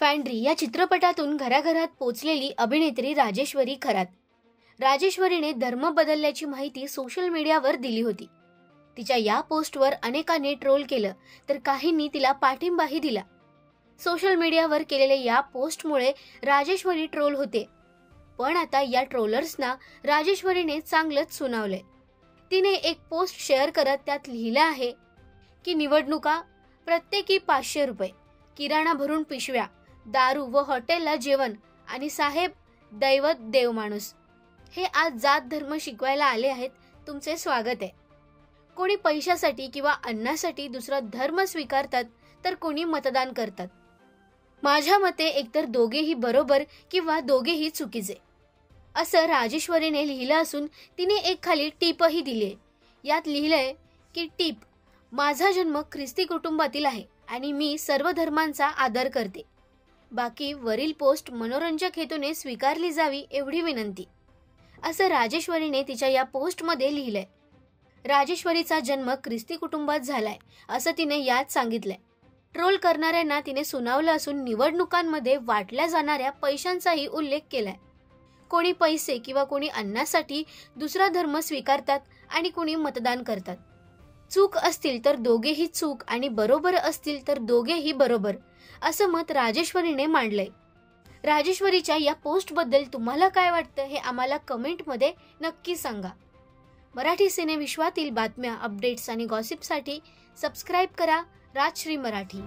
फॅन्ड्री या चित्रपटातून घराघरात पोचलेली अभिनेत्री राजेश्वरी खरात. राजेश्वरीने धर्म बदलल्याची माहिती सोशल मीडियावर दिली होती. तिच्या या पोस्टवर अनेकांनी ट्रोल केलं तर काहींनी तिला पाठिंबाही दिला. सोशल मीडियावर केलेल्या या पोस्टमुळे राजेश्वरी ट्रोल होते. पण आता या ट्रोलर्सना राजेश्वरीने चांगलंच सुनावलंय. तिने एक पोस्ट शेअर करत त्यात लिहिलं आहे की निवडणुका प्रत्येकी 500 रुपये, किराणा भरून पिशव्या, दारू व हॉटेलला जेवण आणि साहेब दैवत देव माणूस. हे आज जात धर्म शिकवायला आले आहेत, तुमचे स्वागत आहे. कोणी पैशासाठी किंवा अन्नासाठी दुसरा धर्म स्वीकारतात तर कोणी मतदान करतात. माझ्या मते एकतर दोघेही बरोबर किंवा दोघेही चुकीचे, असं राजेश्वरीने लिहिलं असून तिने एक खाली टिपही दिलीय. यात लिहिलंय की टिप, माझा जन्म ख्रिस्ती कुटुंबातील आहे आणि मी सर्व धर्मांचा आदर करते. बाकी वरील पोस्ट मनोरंजक हेतूने स्वीकारली जावी एवढी विनंती, असं राजेश्वरीने तिच्या या पोस्टमध्ये लिहिलंय. राजेश्वरीचा जन्म ख्रिस्ती कुटुंबात झालाय असं तिने यात सांगितलंय. ट्रोल करणाऱ्यांना तिने सुनावलं असून निवडणुकांमध्ये वाटल्या जाणाऱ्या पैशांचाही उल्लेख केलाय. कोणी पैसे किंवा कोणी अन्नासाठी दुसरा धर्म स्वीकारतात आणि कोणी मतदान करतात. चूक असतील तर दोघेही चूक आणि बरोबर असतील तर दोघेही बरोबर, असं मत राजेश्वरीने मांडलंय. राजेश्वरीच्या या पोस्टबद्दल तुम्हाला काय वाटतं हे आम्हाला कमेंटमध्ये नक्की सांगा. मराठी सिनेविश्वातील बातम्या, अपडेट्स आणि गॉसिपसाठी सबस्क्राईब करा राजश्री मराठी.